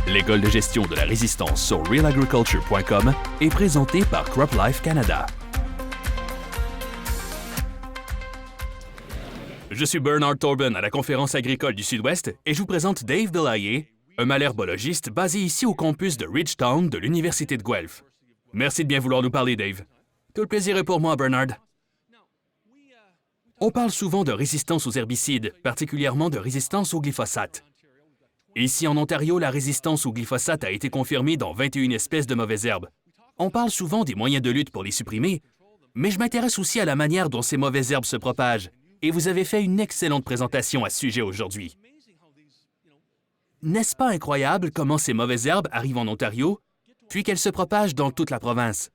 L'école de gestion de la résistance sur realagriculture.com est présentée par CropLife Canada. Je suis Bernard Torben à la Conférence agricole du Sud-Ouest et je vous présente Dave Delahaye, un malherbologiste basé ici au campus de Ridgetown de l'Université de Guelph. Merci de bien vouloir nous parler, Dave. Tout le plaisir est pour moi, Bernard. On parle souvent de résistance aux herbicides, particulièrement de résistance au glyphosate. Ici, en Ontario, la résistance au glyphosate a été confirmée dans 21 espèces de mauvaises herbes. On parle souvent des moyens de lutte pour les supprimer, mais je m'intéresse aussi à la manière dont ces mauvaises herbes se propagent, et vous avez fait une excellente présentation à ce sujet aujourd'hui. N'est-ce pas incroyable comment ces mauvaises herbes arrivent en Ontario, puis qu'elles se propagent dans toute la province?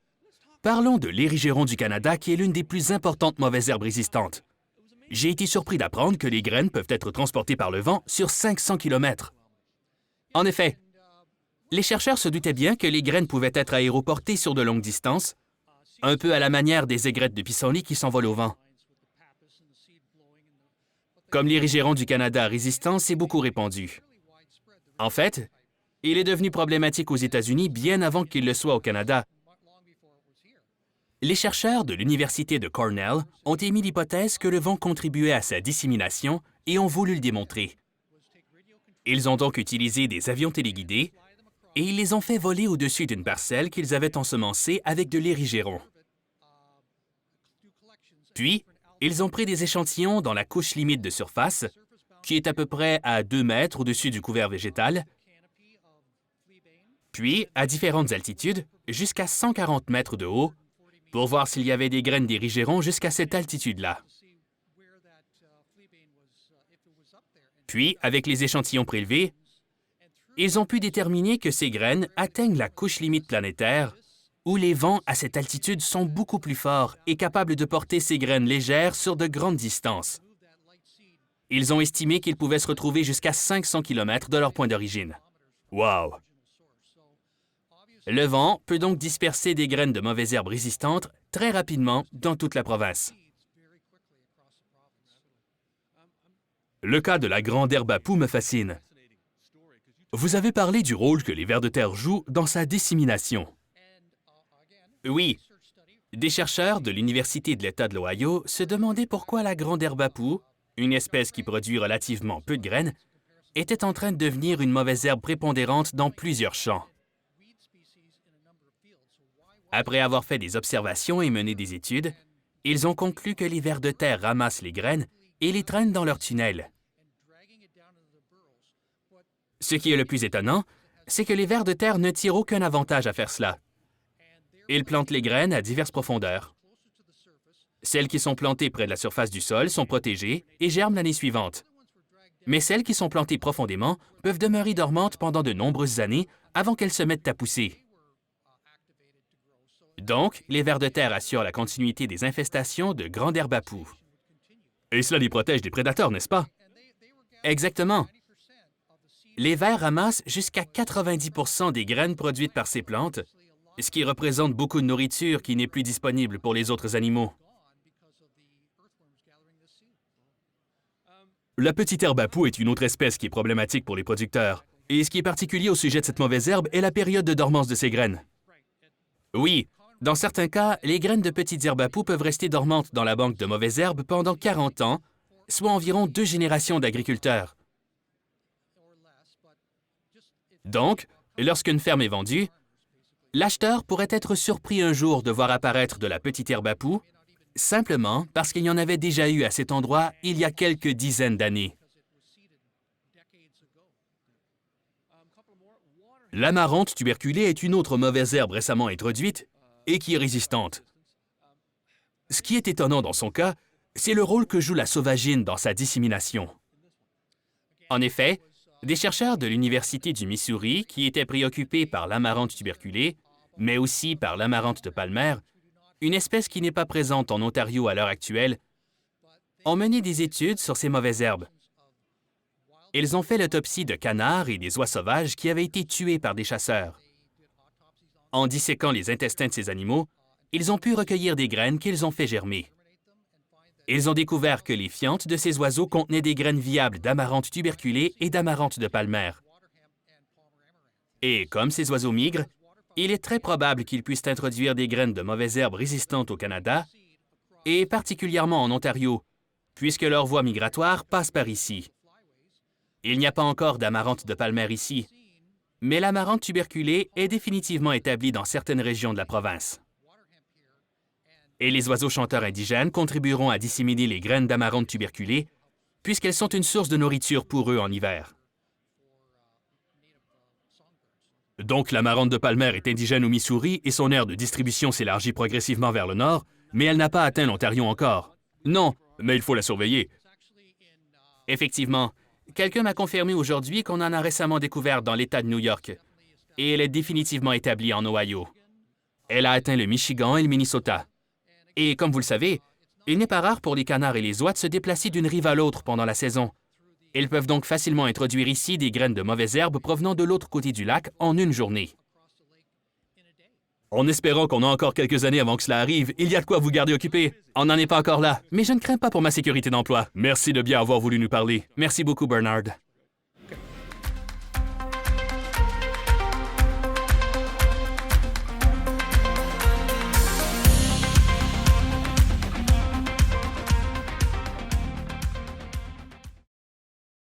Parlons de l'érigéron du Canada, qui est l'une des plus importantes mauvaises herbes résistantes. J'ai été surpris d'apprendre que les graines peuvent être transportées par le vent sur 500 km. En effet, les chercheurs se doutaient bien que les graines pouvaient être aéroportées sur de longues distances, un peu à la manière des aigrettes de pissenlit qui s'envolent au vent. Comme l'érigéron du Canada résistant s'est beaucoup répandu. En fait, il est devenu problématique aux États-Unis bien avant qu'il le soit au Canada. Les chercheurs de l'Université de Cornell ont émis l'hypothèse que le vent contribuait à sa dissémination et ont voulu le démontrer. Ils ont donc utilisé des avions téléguidés et ils les ont fait voler au-dessus d'une parcelle qu'ils avaient ensemencée avec de l'érigéron. Puis, ils ont pris des échantillons dans la couche limite de surface, qui est à peu près à 2 mètres au-dessus du couvert végétal, puis à différentes altitudes, jusqu'à 140 mètres de haut, pour voir s'il y avait des graines d'érigéron jusqu'à cette altitude-là. Puis, avec les échantillons prélevés, ils ont pu déterminer que ces graines atteignent la couche limite planétaire, où les vents à cette altitude sont beaucoup plus forts et capables de porter ces graines légères sur de grandes distances. Ils ont estimé qu'ils pouvaient se retrouver jusqu'à 500 km de leur point d'origine. Wow! Le vent peut donc disperser des graines de mauvaises herbes résistantes très rapidement dans toute la province. Le cas de la grande herbe à poux me fascine. Vous avez parlé du rôle que les vers de terre jouent dans sa dissémination. Oui, des chercheurs de l'Université de l'État de l'Ohio se demandaient pourquoi la grande herbe à poux, une espèce qui produit relativement peu de graines, était en train de devenir une mauvaise herbe prépondérante dans plusieurs champs. Après avoir fait des observations et mené des études, ils ont conclu que les vers de terre ramassent les graines et les traînent dans leurs tunnels. Ce qui est le plus étonnant, c'est que les vers de terre ne tirent aucun avantage à faire cela. Ils plantent les graines à diverses profondeurs. Celles qui sont plantées près de la surface du sol sont protégées et germent l'année suivante. Mais celles qui sont plantées profondément peuvent demeurer dormantes pendant de nombreuses années avant qu'elles se mettent à pousser. Donc, les vers de terre assurent la continuité des infestations de grande herbe à poux. Et cela les protège des prédateurs, n'est-ce pas? Exactement. Les vers ramassent jusqu'à 90% des graines produites par ces plantes, ce qui représente beaucoup de nourriture qui n'est plus disponible pour les autres animaux. La petite herbe à poux est une autre espèce qui est problématique pour les producteurs. Et ce qui est particulier au sujet de cette mauvaise herbe est la période de dormance de ces graines. Oui, dans certains cas, les graines de petites herbes à poux peuvent rester dormantes dans la banque de mauvaises herbes pendant 40 ans, soit environ 2 générations d'agriculteurs. Donc, lorsqu'une ferme est vendue, l'acheteur pourrait être surpris un jour de voir apparaître de la petite herbe à poux, simplement parce qu'il y en avait déjà eu à cet endroit il y a quelques dizaines d'années. L'amarante tuberculée est une autre mauvaise herbe récemment introduite et qui est résistante. Ce qui est étonnant dans son cas, c'est le rôle que joue la sauvagine dans sa dissémination. En effet, des chercheurs de l'Université du Missouri, qui étaient préoccupés par l'amarante tuberculée, mais aussi par l'amarante de Palmer, une espèce qui n'est pas présente en Ontario à l'heure actuelle, ont mené des études sur ces mauvaises herbes. Ils ont fait l'autopsie de canards et des oies sauvages qui avaient été tués par des chasseurs. En disséquant les intestins de ces animaux, ils ont pu recueillir des graines qu'ils ont fait germer. Ils ont découvert que les fientes de ces oiseaux contenaient des graines viables d'amarante tuberculée et d'amarante de Palmer. Et comme ces oiseaux migrent, il est très probable qu'ils puissent introduire des graines de mauvaises herbes résistantes au Canada, et particulièrement en Ontario, puisque leur voie migratoire passe par ici. Il n'y a pas encore d'amarante de palmaire ici, mais l'amarante tuberculée est définitivement établie dans certaines régions de la province. Et les oiseaux chanteurs indigènes contribueront à disséminer les graines d'amarante tuberculée, puisqu'elles sont une source de nourriture pour eux en hiver. Donc l'amarante de palmaire est indigène au Missouri et son aire de distribution s'élargit progressivement vers le nord, mais elle n'a pas atteint l'Ontario encore. Non, mais il faut la surveiller. Effectivement, quelqu'un m'a confirmé aujourd'hui qu'on en a récemment découvert dans l'État de New York, et elle est définitivement établie en Ohio. Elle a atteint le Michigan et le Minnesota. Et comme vous le savez, il n'est pas rare pour les canards et les oies de se déplacer d'une rive à l'autre pendant la saison. Ils peuvent donc facilement introduire ici des graines de mauvaises herbes provenant de l'autre côté du lac en une journée. En espérant qu'on a encore quelques années avant que cela arrive, il y a de quoi vous garder occupé. On n'en est pas encore là, mais je ne crains pas pour ma sécurité d'emploi. Merci de bien avoir voulu nous parler. Merci beaucoup, Bernard.